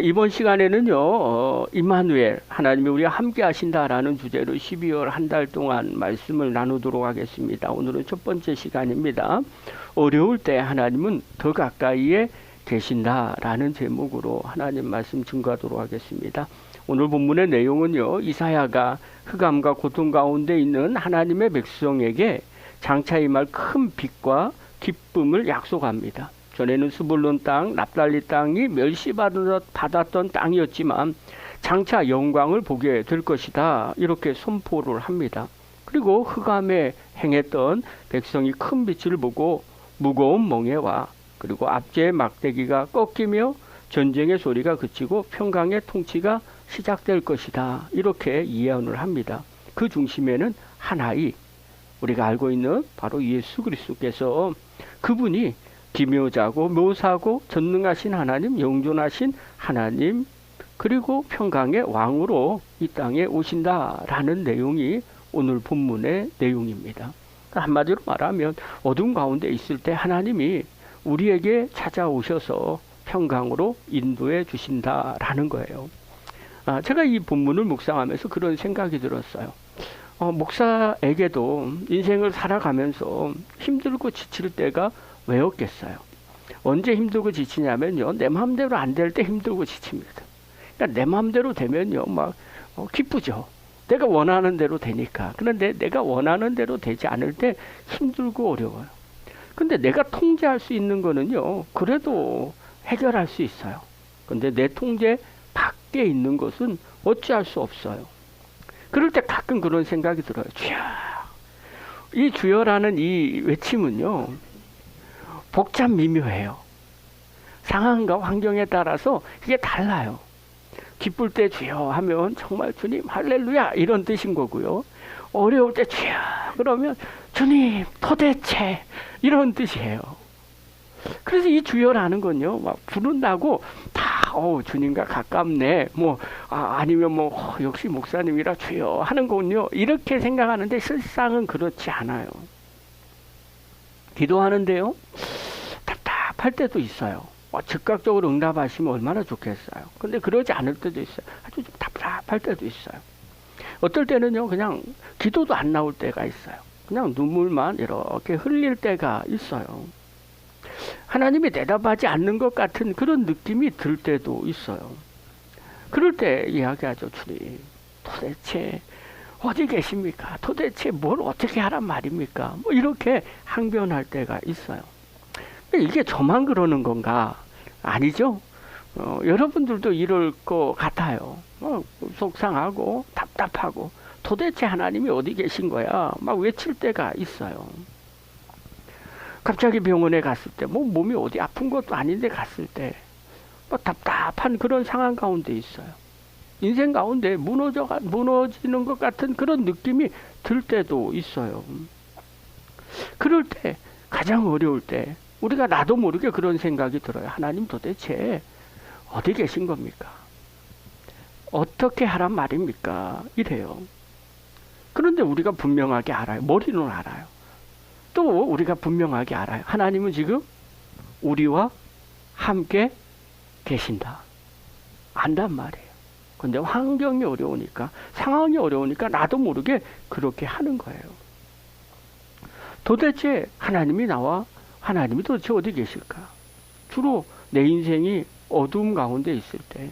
이번 시간에는요, 임마누엘, 하나님이 우리와 함께 하신다라는 주제로 12월 한 달 동안 말씀을 나누도록 하겠습니다. 오늘은 첫 번째 시간입니다. 어려울 때 하나님은 더 가까이에 계신다라는 제목으로 하나님 말씀 증거하도록 하겠습니다. 오늘 본문의 내용은요, 이사야가 흑암과 고통 가운데 있는 하나님의 백성에게 장차 임할 큰 빛과 기쁨을 약속합니다. 전에는 스불론 땅, 납달리 땅이 멸시받았던 땅이었지만 장차 영광을 보게 될 것이다. 이렇게 선포를 합니다. 그리고 흑암에 행했던 백성이 큰 빛을 보고 무거운 멍에와 그리고 압제의 막대기가 꺾이며 전쟁의 소리가 그치고 평강의 통치가 시작될 것이다. 이렇게 예언을 합니다. 그 중심에는 하나의 우리가 알고 있는 바로 예수 그리스도께서 그분이 기묘자고 묘사고 전능하신 하나님, 영존하신 하나님, 그리고 평강의 왕으로 이 땅에 오신다라는 내용이 오늘 본문의 내용입니다. 한마디로 말하면 어둠 가운데 있을 때 하나님이 우리에게 찾아오셔서 평강으로 인도해 주신다라는 거예요. 제가 이 본문을 묵상하면서 그런 생각이 들었어요. 목사에게도 인생을 살아가면서 힘들고 지칠 때가 왜 없겠어요? 언제 힘들고 지치냐면요, 내 마음대로 안 될 때 힘들고 지칩니다. 그러니까 내 마음대로 되면요, 막 기쁘죠. 내가 원하는 대로 되니까. 그런데 내가 원하는 대로 되지 않을 때 힘들고 어려워요. 근데 내가 통제할 수 있는 거는요, 그래도 해결할 수 있어요. 근데 내 통제 밖에 있는 것은 어찌할 수 없어요. 그럴 때 가끔 그런 생각이 들어요. 주여. 이 주여라는 이 외침은요, 복잡 미묘해요. 상황과 환경에 따라서 이게 달라요. 기쁠 때 주여 하면 정말 주님 할렐루야 이런 뜻인 거고요. 어려울 때 주여 그러면 주님 도대체 이런 뜻이에요. 그래서 이 주여라는 건요, 막 부른다고 다 주님과 가깝네, 아니면 역시 목사님이라 주여 하는 거군요, 이렇게 생각하는데 실상은 그렇지 않아요. 기도하는데요, 답답할 때도 있어요. 즉각적으로 응답하시면 얼마나 좋겠어요. 근데 그러지 않을 때도 있어요. 아주 좀 답답할 때도 있어요. 어떨 때는요, 그냥 기도도 안 나올 때가 있어요. 그냥 눈물만 이렇게 흘릴 때가 있어요. 하나님이 대답하지 않는 것 같은 그런 느낌이 들 때도 있어요. 그럴 때 이야기하죠. 주님, 도대체 어디 계십니까? 도대체 뭘 어떻게 하란 말입니까? 이렇게 항변할 때가 있어요. 이게 저만 그러는 건가? 아니죠. 여러분들도 이럴 것 같아요. 속상하고 답답하고 도대체 하나님이 어디 계신 거야? 막 외칠 때가 있어요. 갑자기 병원에 갔을 때, 몸이 어디 아픈 것도 아닌데 갔을 때, 답답한 그런 상황 가운데 있어요. 인생 가운데 무너지는 것 같은 그런 느낌이 들 때도 있어요. 그럴 때, 가장 어려울 때, 우리가 나도 모르게 그런 생각이 들어요. 하나님 도대체 어디 계신 겁니까? 어떻게 하란 말입니까? 이래요. 그런데 우리가 분명하게 알아요. 머리는 알아요. 또 우리가 분명하게 알아요. 하나님은 지금 우리와 함께 계신다. 안단 말이에요. 근데 환경이 어려우니까, 상황이 어려우니까 나도 모르게 그렇게 하는 거예요. 도대체 하나님이 도대체 어디 계실까? 주로 내 인생이 어두움 가운데 있을 때,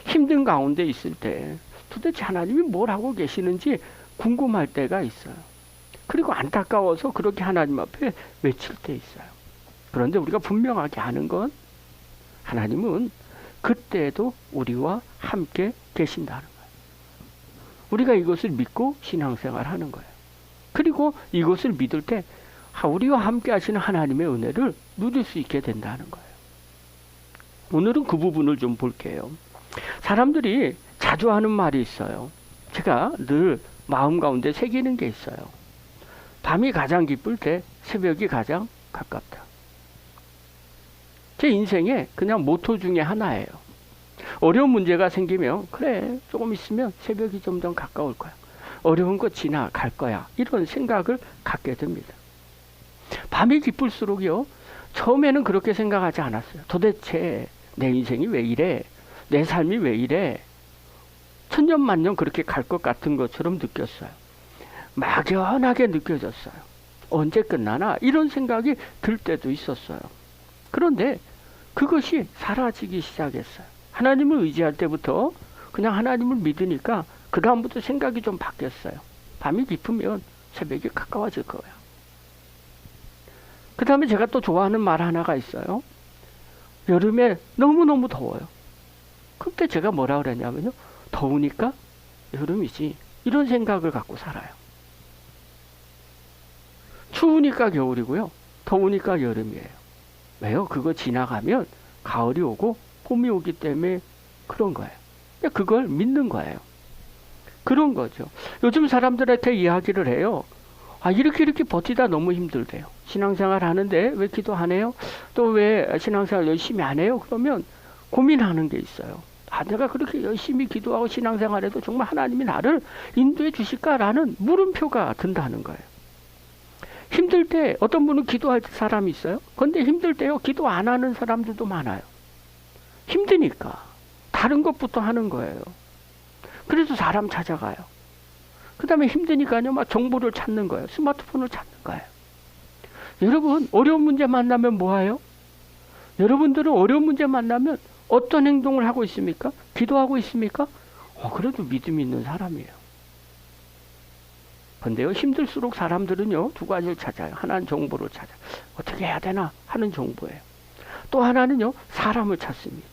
힘든 가운데 있을 때 도대체 하나님이 뭘 하고 계시는지 궁금할 때가 있어요. 그리고 안타까워서 그렇게 하나님 앞에 외칠 때 있어요. 그런데 우리가 분명하게 아는 건 하나님은 그때도 우리와 함께 계신다는 거예요. 우리가 이것을 믿고 신앙생활 하는 거예요. 그리고 이것을 믿을 때 우리와 함께 하시는 하나님의 은혜를 누릴 수 있게 된다는 거예요. 오늘은 그 부분을 좀 볼게요. 사람들이 자주 하는 말이 있어요. 제가 늘 마음 가운데 새기는 게 있어요. 밤이 가장 기쁠 때 새벽이 가장 가깝다. 제 인생에 그냥 모토 중에 하나예요. 어려운 문제가 생기면 그래, 조금 있으면 새벽이 점점 가까울 거야. 어려운 거 지나갈 거야. 이런 생각을 갖게 됩니다. 밤이 기쁠수록요, 처음에는 그렇게 생각하지 않았어요. 도대체 내 인생이 왜 이래? 내 삶이 왜 이래? 천년만년 그렇게 갈 것 같은 것처럼 느꼈어요. 막연하게 느껴졌어요. 언제 끝나나? 이런 생각이 들 때도 있었어요. 그런데 그것이 사라지기 시작했어요. 하나님을 의지할 때부터 그냥 하나님을 믿으니까 그 다음부터 생각이 좀 바뀌었어요. 밤이 깊으면 새벽이 가까워질 거예요. 그 다음에 제가 또 좋아하는 말 하나가 있어요. 여름에 너무너무 더워요. 그때 제가 뭐라 그랬냐면요. 더우니까 여름이지. 이런 생각을 갖고 살아요. 추우니까 겨울이고요. 더우니까 여름이에요. 왜요? 그거 지나가면 가을이 오고 봄이 오기 때문에 그런 거예요. 그걸 믿는 거예요. 그런 거죠. 요즘 사람들한테 이야기를 해요. 아, 이렇게 버티다 너무 힘들대요. 신앙생활 하는데 왜 기도 안 해요? 또 왜 신앙생활 열심히 안 해요? 그러면 고민하는 게 있어요. 아, 내가 그렇게 열심히 기도하고 신앙생활해도 정말 하나님이 나를 인도해 주실까라는 물음표가 든다는 거예요. 힘들 때 어떤 분은 기도할 사람이 있어요. 그런데 힘들 때요. 기도 안 하는 사람들도 많아요. 힘드니까 다른 것부터 하는 거예요. 그래서 사람 찾아가요. 그 다음에 힘드니까요. 막 정보를 찾는 거예요. 스마트폰을 찾는 거예요. 여러분 어려운 문제 만나면 뭐해요? 여러분들은 어려운 문제 만나면 어떤 행동을 하고 있습니까? 기도하고 있습니까? 그래도 믿음이 있는 사람이에요. 근데요, 힘들수록 사람들은요, 두 가지를 찾아요. 하나는 정보를 찾아요. 어떻게 해야 되나 하는 정보예요. 또 하나는요, 사람을 찾습니다.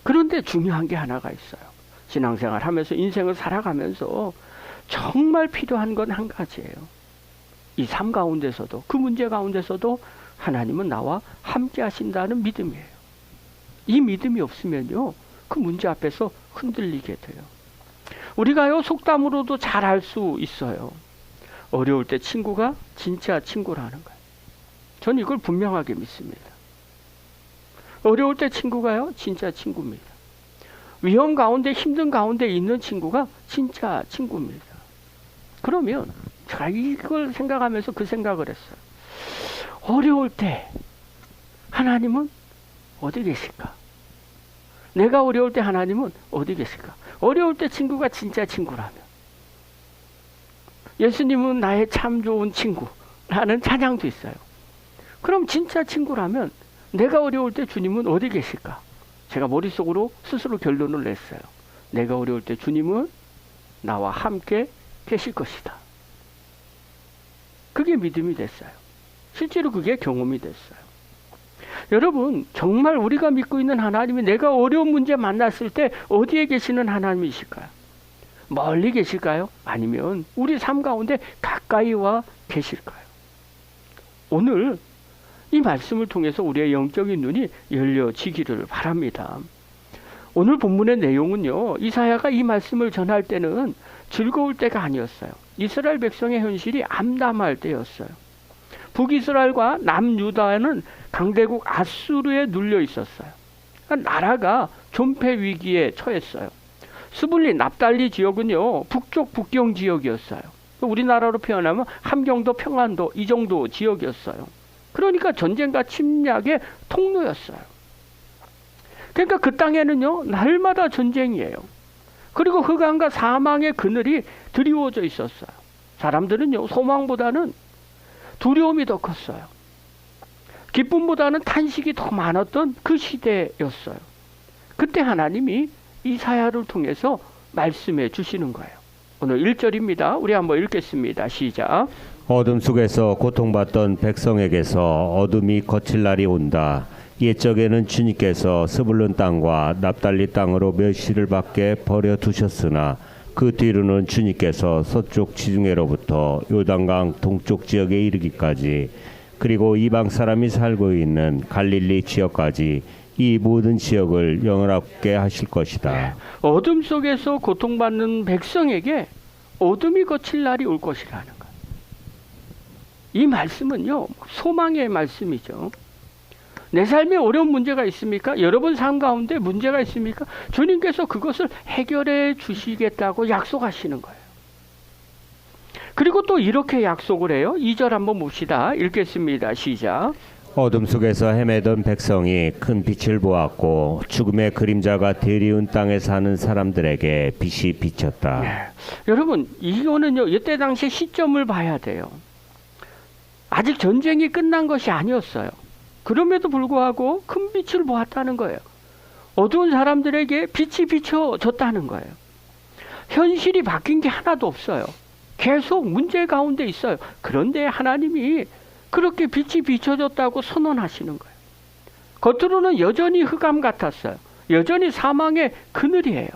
그런데 중요한 게 하나가 있어요. 신앙생활 하면서 인생을 살아가면서 정말 필요한 건 한 가지예요. 이 삶 가운데서도, 그 문제 가운데서도 하나님은 나와 함께 하신다는 믿음이에요. 이 믿음이 없으면요, 그 문제 앞에서 흔들리게 돼요. 우리가요, 속담으로도 잘 알 수 있어요. 어려울 때 친구가 진짜 친구라는 거예요. 전 이걸 분명하게 믿습니다. 어려울 때 친구가요, 진짜 친구입니다. 위험 가운데, 힘든 가운데 있는 친구가 진짜 친구입니다. 그러면 제가 이걸 생각하면서 그 생각을 했어요. 어려울 때 하나님은 어디 계실까? 내가 어려울 때 하나님은 어디 계실까? 어려울 때 친구가 진짜 친구라면, 예수님은 나의 참 좋은 친구라는 찬양도 있어요. 그럼 진짜 친구라면 내가 어려울 때 주님은 어디 계실까? 제가 머릿속으로 스스로 결론을 냈어요. 내가 어려울 때 주님은 나와 함께 계실 것이다. 그게 믿음이 됐어요. 실제로 그게 경험이 됐어요. 여러분, 정말 우리가 믿고 있는 하나님이 내가 어려운 문제 만났을 때 어디에 계시는 하나님이실까요? 멀리 계실까요? 아니면 우리 삶 가운데 가까이 와 계실까요? 오늘 이 말씀을 통해서 우리의 영적인 눈이 열려지기를 바랍니다. 오늘 본문의 내용은요, 이사야가 이 말씀을 전할 때는 즐거울 때가 아니었어요. 이스라엘 백성의 현실이 암담할 때였어요. 북이스라엘과 남유다는 강대국 아수르에 눌려 있었어요. 그러니까 나라가 존폐 위기에 처했어요. 스불린 납달리 지역은요, 북쪽 북경 지역이었어요. 우리나라로 표현하면 함경도 평안도 이 정도 지역이었어요. 그러니까 전쟁과 침략의 통로였어요. 그러니까 그 땅에는요, 날마다 전쟁이에요. 그리고 흑암과 사망의 그늘이 드리워져 있었어요. 사람들은요, 소망보다는 두려움이 더 컸어요. 기쁨보다는 탄식이 더 많았던 그 시대였어요. 그때 하나님이 이사야를 통해서 말씀해 주시는 거예요. 오늘 1절입니다. 우리 한번 읽겠습니다. 시작. 어둠 속에서 고통받던 백성에게서 어둠이 거칠 날이 온다. 옛적에는 주님께서 스불론 땅과 납달리 땅으로 멸시를 받게 버려 두셨으나 그 뒤로는 주님께서 서쪽 지중해로부터 요단강 동쪽 지역에 이르기까지, 그리고 이방 사람이 살고 있는 갈릴리 지역까지 이 모든 지역을 영원하게 하실 것이다. 네. 어둠 속에서 고통받는 백성에게 어둠이 거칠 날이 올 것이라는 것. 이 말씀은요, 소망의 말씀이죠. 내 삶에 어려운 문제가 있습니까? 여러분 삶 가운데 문제가 있습니까? 주님께서 그것을 해결해 주시겠다고 약속하시는 거예요. 그리고 또 이렇게 약속을 해요. 2절 한번 봅시다. 읽겠습니다. 시작. 어둠 속에서 헤매던 백성이 큰 빛을 보았고 죽음의 그림자가 드리운 땅에 사는 사람들에게 빛이 비쳤다. 네. 여러분, 이거는요, 이때 당시의 시점을 봐야 돼요. 아직 전쟁이 끝난 것이 아니었어요. 그럼에도 불구하고 큰 빛을 보았다는 거예요. 어두운 사람들에게 빛이 비춰졌다는 거예요. 현실이 바뀐 게 하나도 없어요. 계속 문제 가운데 있어요. 그런데 하나님이 그렇게 빛이 비춰졌다고 선언하시는 거예요. 겉으로는 여전히 흑암 같았어요. 여전히 사망의 그늘이에요.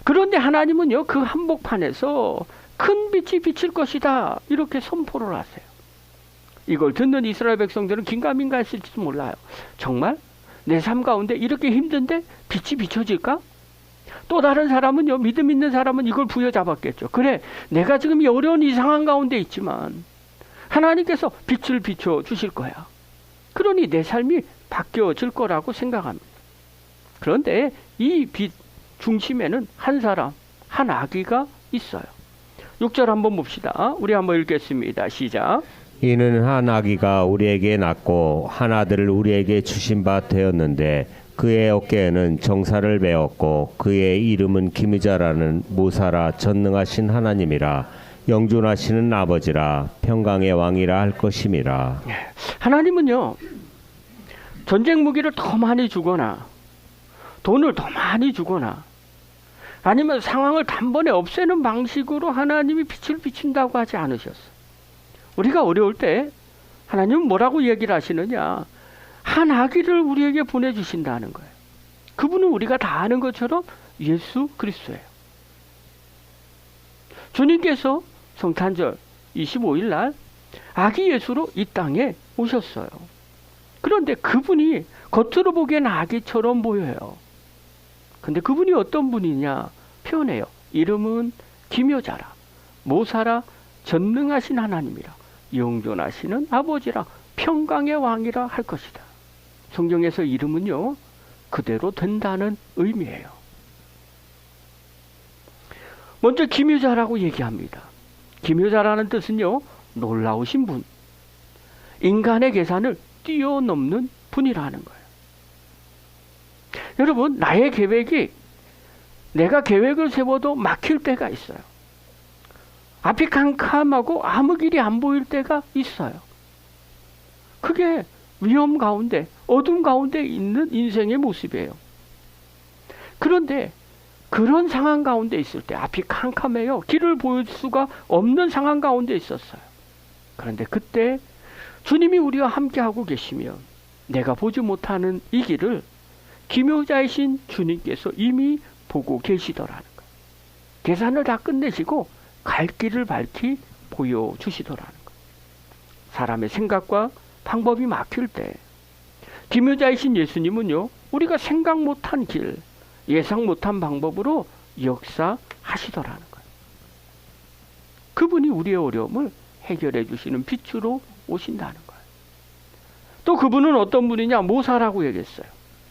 그런데 하나님은요, 그 한복판에서 큰 빛이 비칠 것이다, 이렇게 선포를 하세요. 이걸 듣는 이스라엘 백성들은 긴가민가 했을지도 몰라요. 정말? 내 삶 가운데 이렇게 힘든데 빛이 비춰질까? 또 다른 사람은요, 믿음 있는 사람은 이걸 부여잡았겠죠. 그래, 내가 지금 이 어려운 이 상황 가운데 있지만 하나님께서 빛을 비춰 주실 거야. 그러니 내 삶이 바뀌어질 거라고 생각합니다. 그런데 이 빛 중심에는 한 사람, 한 아기가 있어요. 6절 한번 봅시다. 우리 한번 읽겠습니다. 시작. 이는 한 아기가 우리에게 낳고 한 아들을 우리에게 주신 바 되었는데 그의 어깨에는 정사를 메었고 그의 이름은 기미자라는 모사라 전능하신 하나님이라 영존하시는 아버지라 평강의 왕이라 할 것임이라. 하나님은요, 전쟁 무기를 더 많이 주거나 돈을 더 많이 주거나 아니면 상황을 단번에 없애는 방식으로 하나님이 빛을 비춘다고 하지 않으셨어요. 우리가 어려울 때 하나님은 뭐라고 얘기를 하시느냐? 한 아기를 우리에게 보내주신다는 거예요. 그분은 우리가 다 아는 것처럼 예수 그리스도예요. 주님께서 성탄절 25일 날 아기 예수로 이 땅에 오셨어요. 그런데 그분이 겉으로 보기엔 아기처럼 보여요. 근데 그분이 어떤 분이냐 표현해요. 이름은 기묘자라, 모사라, 전능하신 하나님이라, 영존하시는 아버지라, 평강의 왕이라 할 것이다. 성경에서 이름은요, 그대로 된다는 의미예요. 먼저 기묘자라고 얘기합니다. 기묘자라는 뜻은요, 놀라우신 분, 인간의 계산을 뛰어넘는 분이라는 거예요. 여러분, 나의 계획이 내가 계획을 세워도 막힐 때가 있어요. 앞이 캄캄하고 아무 길이 안 보일 때가 있어요. 그게 위험 가운데, 어둠 가운데 있는 인생의 모습이에요. 그런데 그런 상황 가운데 있을 때 앞이 캄캄해요. 길을 보일 수가 없는 상황 가운데 있었어요. 그런데 그때 주님이 우리와 함께하고 계시면 내가 보지 못하는 이 길을 기묘자이신 주님께서 이미 보고 계시더라는 거예요. 계산을 다 끝내시고 갈 길을 밝히 보여주시더라는 거예요. 사람의 생각과 방법이 막힐 때 기묘자이신 예수님은요, 우리가 생각 못한 길, 예상 못한 방법으로 역사하시더라는 거예요. 그분이 우리의 어려움을 해결해 주시는 빛으로 오신다는 거예요. 또 그분은 어떤 분이냐? 모사라고 얘기했어요.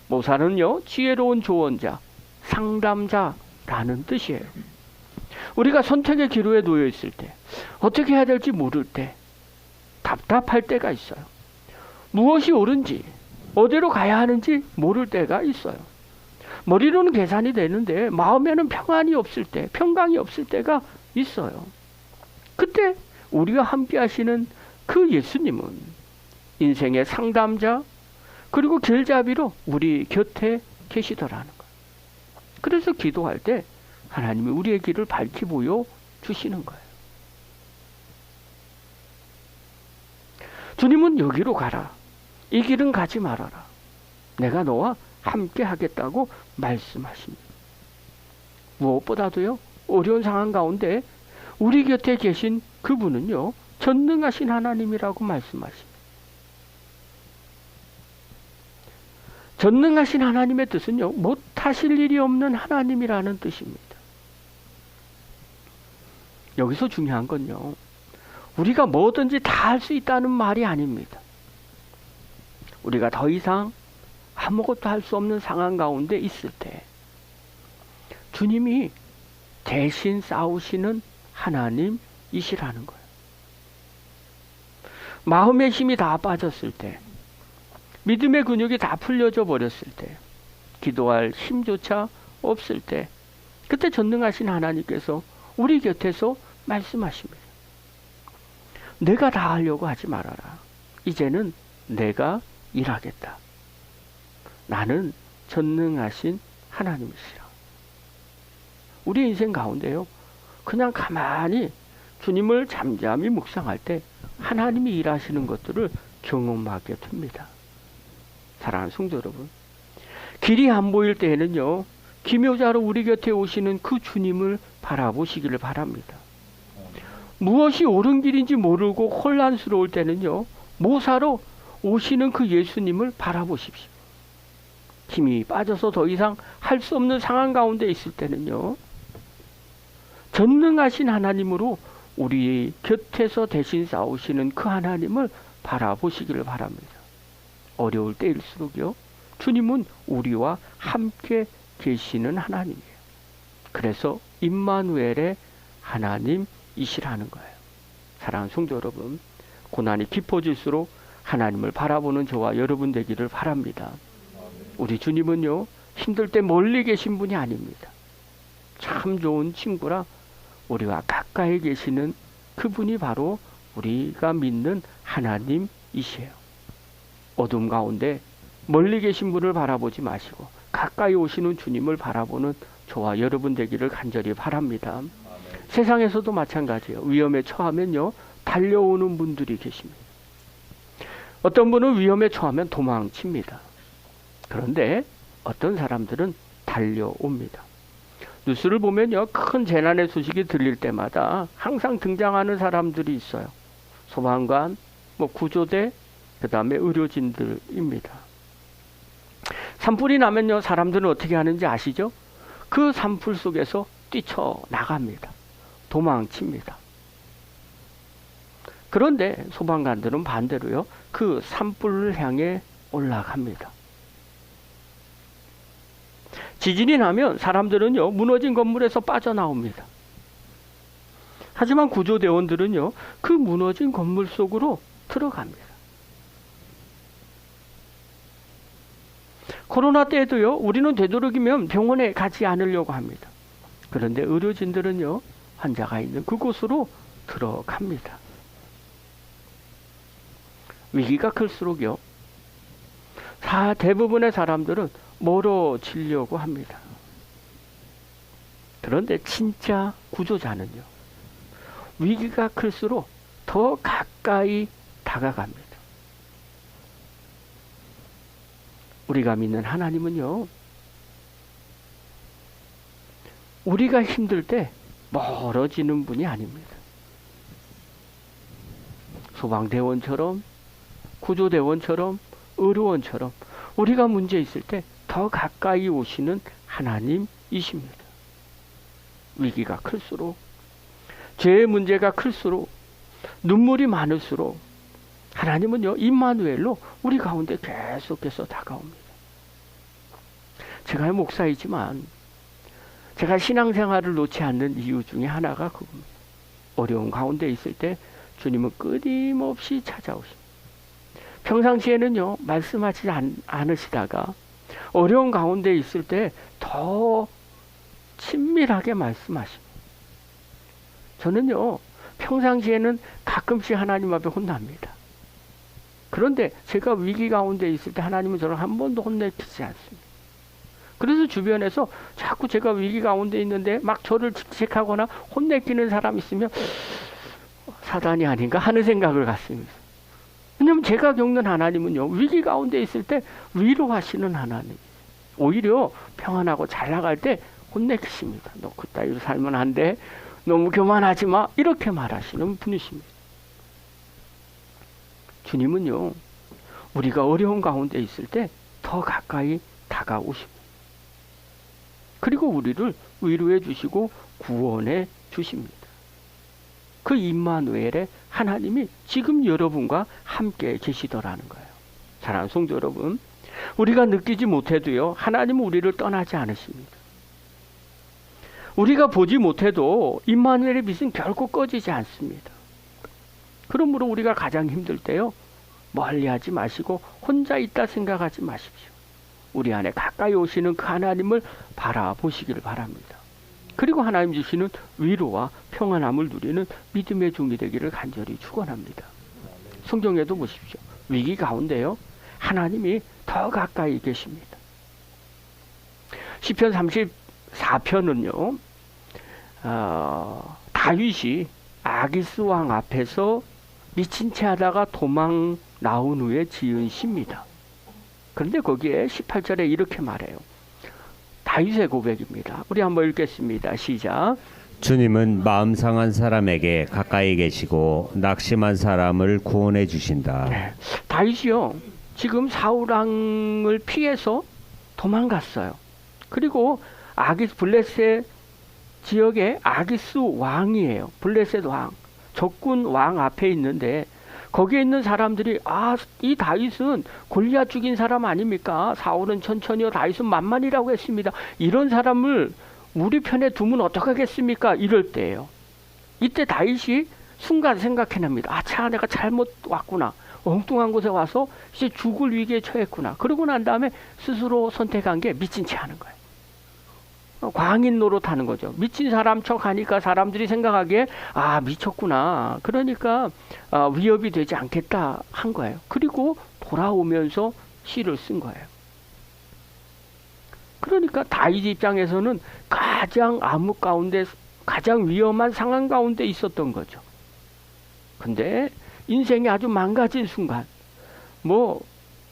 모사는요, 지혜로운 조언자, 상담자라는 뜻이에요. 우리가 선택의 기로에 놓여 있을 때, 어떻게 해야 될지 모를 때, 답답할 때가 있어요. 무엇이 옳은지, 어디로 가야 하는지 모를 때가 있어요. 머리로는 계산이 되는데 마음에는 평안이 없을 때, 평강이 없을 때가 있어요. 그때 우리와 함께 하시는 그 예수님은 인생의 상담자, 그리고 길잡이로 우리 곁에 계시더라는 거예요. 그래서 기도할 때 하나님이 우리의 길을 밝히 보여 주시는 거예요. 주님은 여기로 가라, 이 길은 가지 말아라, 내가 너와 함께 하겠다고 말씀하십니다. 무엇보다도요, 어려운 상황 가운데 우리 곁에 계신 그분은요, 전능하신 하나님이라고 말씀하십니다. 전능하신 하나님의 뜻은요, 못하실 일이 없는 하나님이라는 뜻입니다. 여기서 중요한 건요, 우리가 뭐든지 다 할 수 있다는 말이 아닙니다. 우리가 더 이상 아무것도 할 수 없는 상황 가운데 있을 때 주님이 대신 싸우시는 하나님이시라는 거예요. 마음의 힘이 다 빠졌을 때, 믿음의 근육이 다 풀려져 버렸을 때, 기도할 힘조차 없을 때, 그때 전능하신 하나님께서 우리 곁에서 말씀하십니다. 내가 다 하려고 하지 말아라. 이제는 내가 일하겠다. 나는 전능하신 하나님이시라. 우리 인생 가운데요, 그냥 가만히 주님을 잠잠히 묵상할 때 하나님이 일하시는 것들을 경험하게 됩니다. 사랑하는 성도 여러분, 길이 안 보일 때에는요, 기묘자로 우리 곁에 오시는 그 주님을 바라보시기를 바랍니다. 무엇이 옳은 길인지 모르고 혼란스러울 때는요, 모사로 오시는 그 예수님을 바라보십시오. 힘이 빠져서 더 이상 할 수 없는 상황 가운데 있을 때는요, 전능하신 하나님으로 우리 곁에서 대신 싸우시는 그 하나님을 바라보시기를 바랍니다. 어려울 때일수록요, 주님은 우리와 함께 계시는 하나님이에요. 그래서 임마누엘의 하나님이시라는 거예요. 사랑하는 성도 여러분, 고난이 깊어질수록 하나님을 바라보는 저와 여러분 되기를 바랍니다. 우리 주님은요, 힘들 때 멀리 계신 분이 아닙니다. 참 좋은 친구라 우리와 가까이 계시는 그분이 바로 우리가 믿는 하나님이시에요. 어둠 가운데 멀리 계신 분을 바라보지 마시고 가까이 오시는 주님을 바라보는 저와 여러분 되기를 간절히 바랍니다. 세상에서도 마찬가지예요. 위험에 처하면요, 달려오는 분들이 계십니다. 어떤 분은 위험에 처하면 도망칩니다. 그런데 어떤 사람들은 달려옵니다. 뉴스를 보면요, 큰 재난의 소식이 들릴 때마다 항상 등장하는 사람들이 있어요. 소방관, 구조대, 그 다음에 의료진들입니다. 산불이 나면요, 사람들은 어떻게 하는지 아시죠? 그 산불 속에서 뛰쳐나갑니다. 도망칩니다. 그런데 소방관들은 반대로요, 그 산불을 향해 올라갑니다. 지진이 나면 사람들은요, 무너진 건물에서 빠져나옵니다. 하지만 구조대원들은요, 그 무너진 건물 속으로 들어갑니다. 코로나 때에도요, 우리는 되도록이면 병원에 가지 않으려고 합니다. 그런데 의료진들은요, 환자가 있는 그곳으로 들어갑니다. 위기가 클수록요, 대부분의 사람들은 멀어지려고 합니다. 그런데 진짜 구조자는요, 위기가 클수록 더 가까이 다가갑니다. 우리가 믿는 하나님은요, 우리가 힘들 때 멀어지는 분이 아닙니다. 소방대원처럼, 구조대원처럼, 의료원처럼 우리가 문제 있을 때 더 가까이 오시는 하나님이십니다. 위기가 클수록, 죄의 문제가 클수록, 눈물이 많을수록 하나님은요, 임마누엘로 우리 가운데 계속해서 다가옵니다. 제가 목사이지만 제가 신앙생활을 놓지 않는 이유 중에 하나가 그겁니다. 어려운 가운데 있을 때 주님은 끊임없이 찾아오십니다. 평상시에는요, 말씀하지 않으시다가 어려운 가운데 있을 때 더 친밀하게 말씀하십니다. 저는요, 평상시에는 가끔씩 하나님 앞에 혼납니다. 그런데 제가 위기 가운데 있을 때 하나님은 저를 한 번도 혼내키지 않습니다. 그래서 주변에서 자꾸 제가 위기 가운데 있는데 막 저를 질책하거나 혼내키는 사람 있으면 사단이 아닌가 하는 생각을 갖습니다. 왜냐하면 제가 겪는 하나님은요, 위기 가운데 있을 때 위로하시는 하나님, 오히려 평안하고 잘 나갈 때 혼내키십니다. 너 그따위로 살면 안 돼, 너무 교만하지 마, 이렇게 말하시는 분이십니다. 주님은요, 우리가 어려운 가운데 있을 때 더 가까이 다가오십니다. 그리고 우리를 위로해 주시고 구원해 주십니다. 그 임마누엘의 하나님이 지금 여러분과 함께 계시더라는 거예요. 사랑하는 성도 여러분, 우리가 느끼지 못해도요, 하나님은 우리를 떠나지 않으십니다. 우리가 보지 못해도 임마누엘의 빛은 결코 꺼지지 않습니다. 그러므로 우리가 가장 힘들 때요, 멀리하지 마시고 혼자 있다 생각하지 마십시오. 우리 안에 가까이 오시는 그 하나님을 바라보시기를 바랍니다. 그리고 하나님 주시는 위로와 평안함을 누리는 믿음의 종이 되기를 간절히 축원합니다. 성경에도 보십시오. 위기 가운데요, 하나님이 더 가까이 계십니다. 시편 34편은요, 다윗이 아기스 왕 앞에서 미친 채 하다가 도망 나온 후에 지은 시입니다. 그런데 거기에 18절에 이렇게 말해요. 다윗의 고백입니다. 우리 한번 읽겠습니다. 시작. 주님은 마음 상한 사람에게 가까이 계시고 낙심한 사람을 구원해 주신다. 네. 다윗이요, 지금 사울 왕을 피해서 도망갔어요. 그리고 블레셋 지역의 아기스 왕이에요. 블레셋 왕, 적군 왕 앞에 있는데 거기에 있는 사람들이 이 다윗은 골리앗 죽인 사람 아닙니까? 사울은 천천히요, 다윗은 만만이라고 했습니다. 이런 사람을 우리 편에 두면 어떡하겠습니까? 이럴 때예요. 이때 다윗이 순간 생각해냅니다. 차, 내가 잘못 왔구나. 엉뚱한 곳에 와서 이제 죽을 위기에 처했구나. 그러고 난 다음에 스스로 선택한 게 미친 채 하는 거예요. 광인 노릇하는 거죠. 미친 사람 척 하니까 사람들이 생각하기에 미쳤구나. 그러니까 위협이 되지 않겠다 한 거예요. 그리고 돌아오면서 시를 쓴 거예요. 그러니까 다윗 입장에서는 가장 암흑 가운데, 가장 위험한 상황 가운데 있었던 거죠. 근데 인생이 아주 망가진 순간,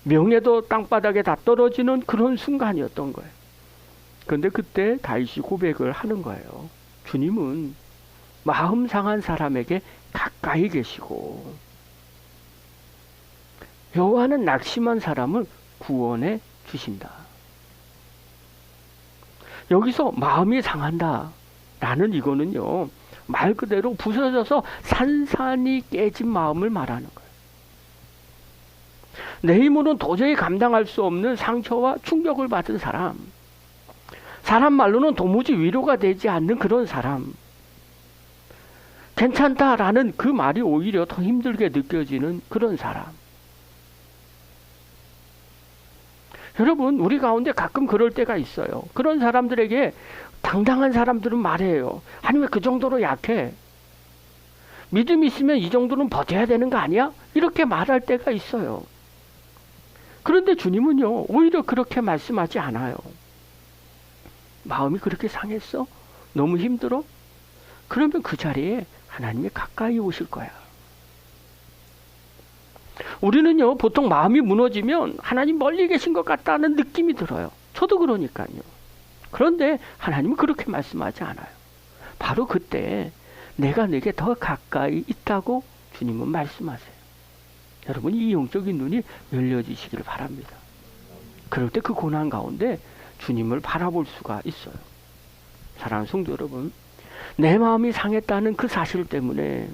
명예도 땅바닥에 다 떨어지는 그런 순간이었던 거예요. 그런데 그때 다윗이 고백을 하는 거예요. 주님은 마음 상한 사람에게 가까이 계시고 여호와는 낙심한 사람을 구원해 주신다. 여기서 마음이 상한다 라는 이거는요, 말 그대로 부서져서 산산이 깨진 마음을 말하는 거예요. 내 힘으로는 도저히 감당할 수 없는 상처와 충격을 받은 사람 말로는 도무지 위로가 되지 않는 그런 사람, 괜찮다라는 그 말이 오히려 더 힘들게 느껴지는 그런 사람. 여러분, 우리 가운데 가끔 그럴 때가 있어요. 그런 사람들에게 당당한 사람들은 말해요. 아니, 왜 그 정도로 약해? 믿음 있으면 이 정도는 버텨야 되는 거 아니야? 이렇게 말할 때가 있어요. 그런데 주님은요, 오히려 그렇게 말씀하지 않아요. 마음이 그렇게 상했어? 너무 힘들어? 그러면 그 자리에 하나님이 가까이 오실 거야. 우리는요, 보통 마음이 무너지면 하나님 멀리 계신 것 같다는 느낌이 들어요. 저도 그러니까요. 그런데 하나님은 그렇게 말씀하지 않아요. 바로 그때 내가 내게 더 가까이 있다고 주님은 말씀하세요. 여러분, 이 영적인 눈이 열려지시기를 바랍니다. 그럴 때 그 고난 가운데 주님을 바라볼 수가 있어요. 사랑하는 성도 여러분, 내 마음이 상했다는 그 사실 때문에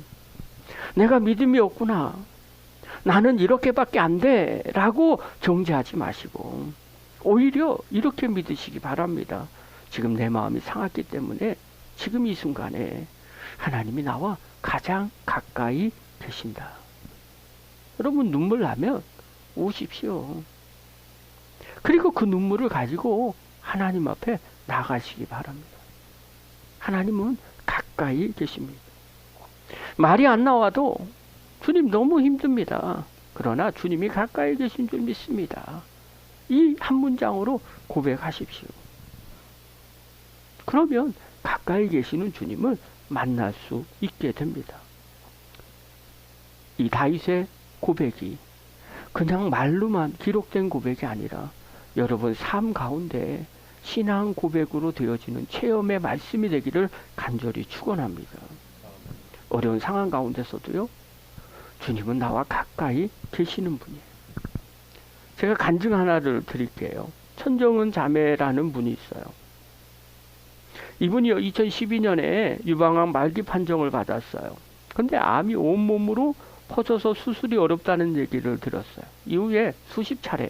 내가 믿음이 없구나, 나는 이렇게밖에 안 돼 라고 정죄하지 마시고 오히려 이렇게 믿으시기 바랍니다. 지금 내 마음이 상했기 때문에 지금 이 순간에 하나님이 나와 가장 가까이 계신다. 여러분, 눈물 나면 우십시오. 그리고 그 눈물을 가지고 하나님 앞에 나가시기 바랍니다. 하나님은 가까이 계십니다. 말이 안 나와도 주님 너무 힘듭니다. 그러나 주님이 가까이 계신 줄 믿습니다. 이 한 문장으로 고백하십시오. 그러면 가까이 계시는 주님을 만날 수 있게 됩니다. 이 다윗의 고백이 그냥 말로만 기록된 고백이 아니라 여러분 삶 가운데 신앙 고백으로 되어지는 체험의 말씀이 되기를 간절히 축원합니다. 어려운 상황 가운데서도요, 주님은 나와 가까이 계시는 분이에요. 제가 간증 하나를 드릴게요. 천정은 자매라는 분이 있어요. 이분이요, 2012년에 유방암 말기 판정을 받았어요. 근데 암이 온몸으로 퍼져서 수술이 어렵다는 얘기를 들었어요. 이후에 수십 차례,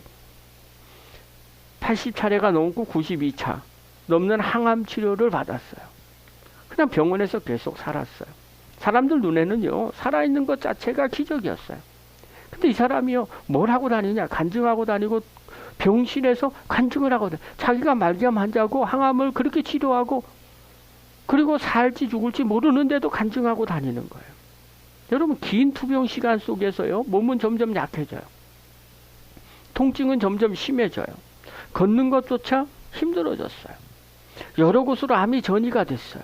80차례가 넘고 92차 넘는 항암 치료를 받았어요. 그냥 병원에서 계속 살았어요. 사람들 눈에는요, 살아있는 것 자체가 기적이었어요. 근데 이 사람이요, 뭘 하고 다니냐? 간증하고 다니고 병실에서 간증을 하거든. 자기가 말기암 환자고 항암을 그렇게 치료하고 그리고 살지 죽을지 모르는데도 간증하고 다니는 거예요. 여러분, 긴 투병 시간 속에서요, 몸은 점점 약해져요. 통증은 점점 심해져요. 걷는 것조차 힘들어졌어요. 여러 곳으로 암이 전이가 됐어요.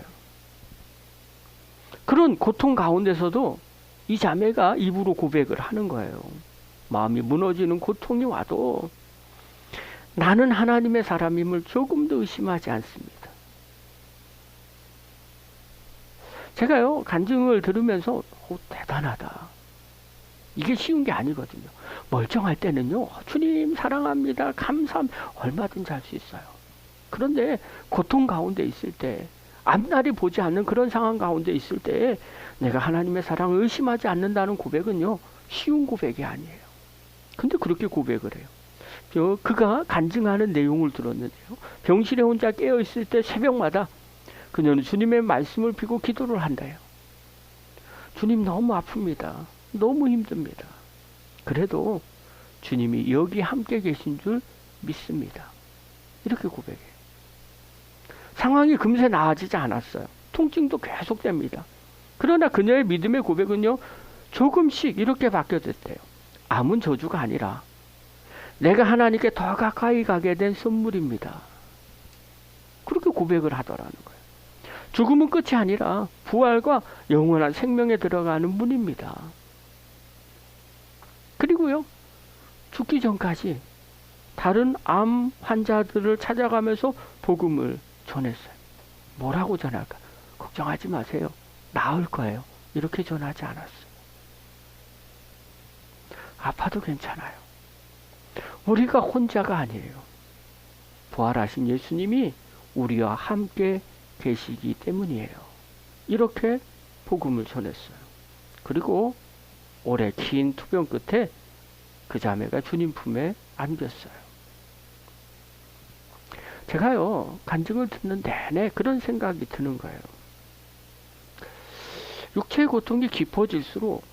그런 고통 가운데서도 이 자매가 입으로 고백을 하는 거예요. 마음이 무너지는 고통이 와도 나는 하나님의 사람임을 조금도 의심하지 않습니다. 제가요, 간증을 들으면서 대단하다. 이게 쉬운 게 아니거든요. 멀쩡할 때는요, 주님 사랑합니다, 감사합니다, 얼마든지 할 수 있어요. 그런데 고통 가운데 있을 때, 앞날이 보지 않는 그런 상황 가운데 있을 때 내가 하나님의 사랑을 의심하지 않는다는 고백은요, 쉬운 고백이 아니에요. 근데 그렇게 고백을 해요. 그가 간증하는 내용을 들었는데요, 병실에 혼자 깨어있을 때 새벽마다 그녀는 주님의 말씀을 비고 기도를 한다요. 주님, 너무 아픕니다. 너무 힘듭니다. 그래도 주님이 여기 함께 계신 줄 믿습니다. 이렇게 고백해요. 상황이 금세 나아지지 않았어요. 통증도 계속됩니다. 그러나 그녀의 믿음의 고백은요, 조금씩 이렇게 바뀌어졌대요. 암은 저주가 아니라 내가 하나님께 더 가까이 가게 된 선물입니다. 그렇게 고백을 하더라는 거예요. 죽음은 끝이 아니라 부활과 영원한 생명에 들어가는 문입니다. 그리고요, 죽기 전까지 다른 암 환자들을 찾아가면서 복음을 전했어요. 뭐라고 전할까? 걱정하지 마세요, 나을 거예요. 이렇게 전하지 않았어요. 아파도 괜찮아요. 우리가 혼자가 아니에요. 부활하신 예수님이 우리와 함께 계시기 때문이에요. 이렇게 복음을 전했어요. 그리고 오래 긴 투병 끝에 그 자매가 주님 품에 안겼어요. 제가요, 간증을 듣는 내내 그런 생각이 드는 거예요. 육체의 고통이 깊어질수록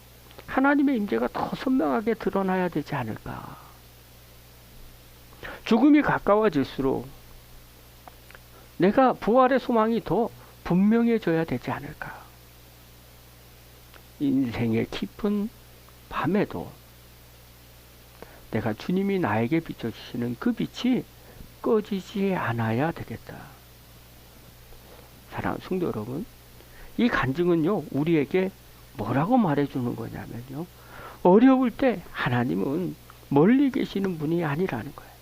하나님의 임재가 더 선명하게 드러나야 되지 않을까. 죽음이 가까워질수록 내가 부활의 소망이 더 분명해져야 되지 않을까. 인생의 깊은 밤에도 내가 주님이 나에게 비춰주시는 그 빛이 꺼지지 않아야 되겠다. 사랑하는 성도 여러분, 이 간증은요, 우리에게 뭐라고 말해주는 거냐면요, 어려울 때 하나님은 멀리 계시는 분이 아니라는 거예요.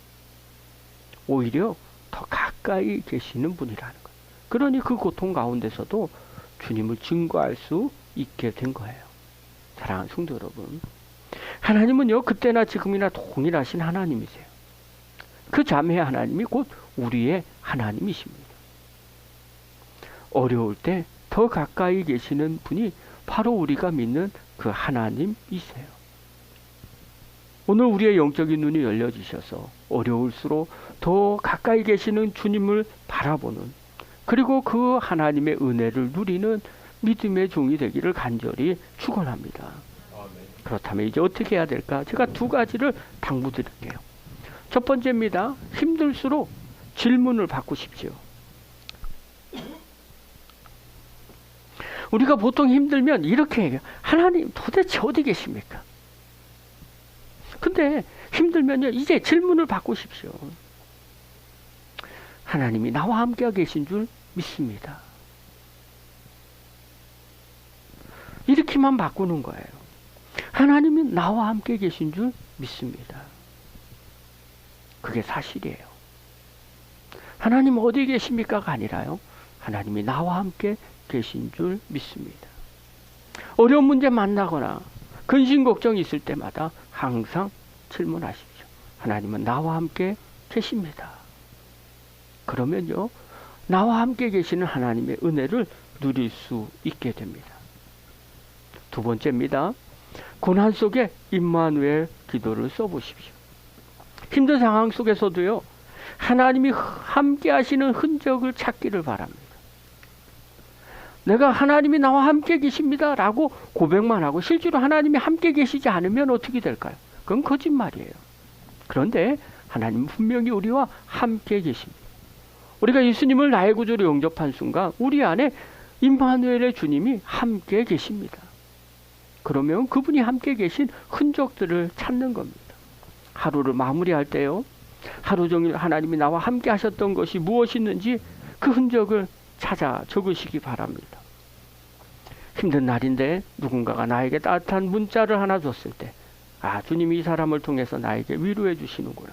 오히려 더 가까이 계시는 분이라는 거예요. 그러니 그 고통 가운데서도 주님을 증거할 수 있게 된 거예요. 사랑하는 성도 여러분, 하나님은요, 그때나 지금이나 동일하신 하나님이세요. 그 자매의 하나님이 곧 우리의 하나님이십니다. 어려울 때 더 가까이 계시는 분이 바로 우리가 믿는 그 하나님이세요. 오늘 우리의 영적인 눈이 열려지셔서 어려울수록 더 가까이 계시는 주님을 바라보는, 그리고 그 하나님의 은혜를 누리는 믿음의 종이 되기를 간절히 축원합니다. 그렇다면 이제 어떻게 해야 될까? 제가 두 가지를 당부드릴게요. 첫 번째입니다. 힘들수록 질문을 바꾸십시오. 우리가 보통 힘들면 이렇게 해요. 하나님 도대체 어디 계십니까? 근데 힘들면요, 이제 질문을 바꾸십시오. 하나님이 나와 함께 계신 줄 믿습니다. 이렇게만 바꾸는 거예요. 하나님이 나와 함께 계신 줄 믿습니다. 그게 사실이에요. 하나님 어디 계십니까가 아니라요, 하나님이 나와 함께 계신 줄 믿습니다. 어려운 문제 만나거나 근심 걱정이 있을 때마다 항상 질문하십시오. 하나님은 나와 함께 계십니다. 그러면요, 나와 함께 계시는 하나님의 은혜를 누릴 수 있게 됩니다. 두 번째입니다. 고난 속에 임마누엘 기도를 써보십시오. 힘든 상황 속에서도요, 하나님이 함께 하시는 흔적을 찾기를 바랍니다. 내가 하나님이 나와 함께 계십니다 라고 고백만 하고 실제로 하나님이 함께 계시지 않으면 어떻게 될까요? 그건 거짓말이에요. 그런데 하나님은 분명히 우리와 함께 계십니다. 우리가 예수님을 나의 구주로 영접한 순간 우리 안에 임마누엘의 주님이 함께 계십니다. 그러면 그분이 함께 계신 흔적들을 찾는 겁니다. 하루를 마무리할 때요, 하루 종일 하나님이 나와 함께 하셨던 것이 무엇이있는지 그 흔적을 찾아 적으시기 바랍니다. 힘든 날인데 누군가가 나에게 따뜻한 문자를 하나 줬을 때, 아, 주님이 이 사람을 통해서 나에게 위로해 주시는구나.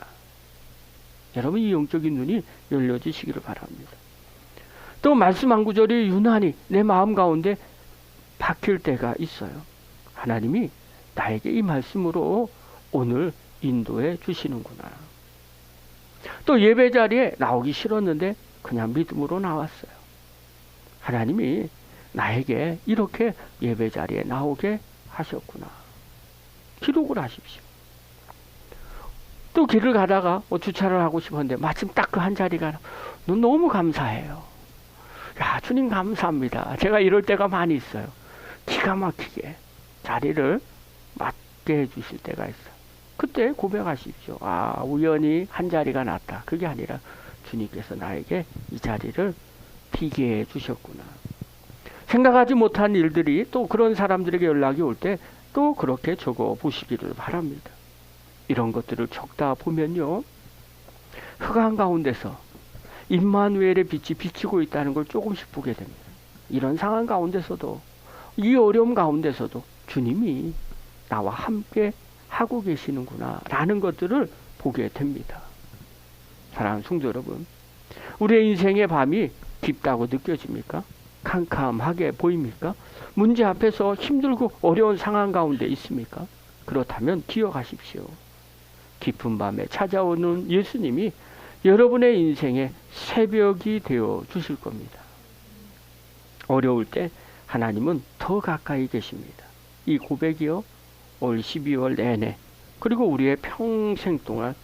여러분, 이 영적인 눈이 열려지시기를 바랍니다. 또 말씀 한 구절이 유난히 내 마음 가운데 박힐 때가 있어요. 하나님이 나에게 이 말씀으로 오늘 인도해 주시는구나. 또 예배 자리에 나오기 싫었는데 그냥 믿음으로 나왔어요. 하나님이 나에게 이렇게 예배 자리에 나오게 하셨구나. 기록을 하십시오. 또 길을 가다가 주차를 하고 싶었는데 마침 딱 그 한 자리가 너무 감사해요. 야, 주님 감사합니다. 제가 이럴 때가 많이 있어요. 기가 막히게 자리를 맞게 해주실 때가 있어요. 그때 고백하십시오. 아, 우연히 한 자리가 났다. 그게 아니라 주님께서 나에게 이 자리를 비게 해주셨구나. 생각하지 못한 일들이 또 그런 사람들에게 연락이 올 때 또 그렇게 적어 보시기를 바랍니다. 이런 것들을 적다 보면요, 흑암 가운데서 임마누엘의 빛이 비치고 있다는 걸 조금씩 보게 됩니다. 이런 상황 가운데서도, 이 어려움 가운데서도 주님이 나와 함께 하고 계시는구나 라는 것들을 보게 됩니다. 사랑하는 성도 여러분, 우리의 인생의 밤이 깊다고 느껴집니까? 캄캄하게 보입니까? 문제 앞에서 힘들고 어려운 상황 가운데 있습니까? 그렇다면 기억하십시오. 깊은 밤에 찾아오는 예수님이 여러분의 인생의 새벽이 되어 주실 겁니다. 어려울 때 하나님은 더 가까이 계십니다. 이 고백이요, 올 12월 내내, 그리고 우리의 평생 동안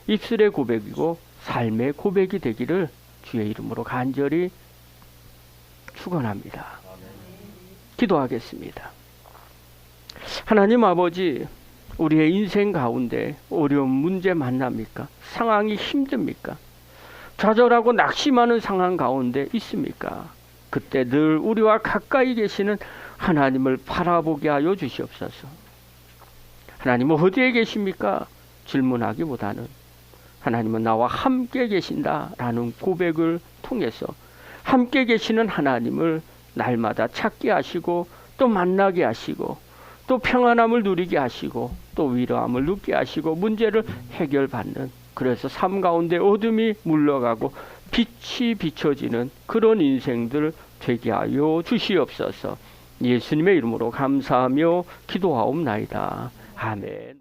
입술의 고백이고 삶의 고백이 되기를 주의 이름으로 간절히 축원합니다. 기도하겠습니다. 하나님 아버지, 우리의 인생 가운데 어려운 문제 만납니까? 상황이 힘듭니까? 좌절하고 낙심하는 상황 가운데 있습니까? 그때 늘 우리와 가까이 계시는 하나님을 바라보게 하여 주시옵소서. 하나님은 어디에 계십니까? 질문하기보다는 하나님은 나와 함께 계신다라는 고백을 통해서 함께 계시는 하나님을 날마다 찾게 하시고 또 만나게 하시고 또 평안함을 누리게 하시고 또 위로함을 누리게 하시고 문제를 해결받는, 그래서 삶 가운데 어둠이 물러가고 빛이 비춰지는 그런 인생들 되게 하여 주시옵소서. 예수님의 이름으로 감사하며 기도하옵나이다. 아멘.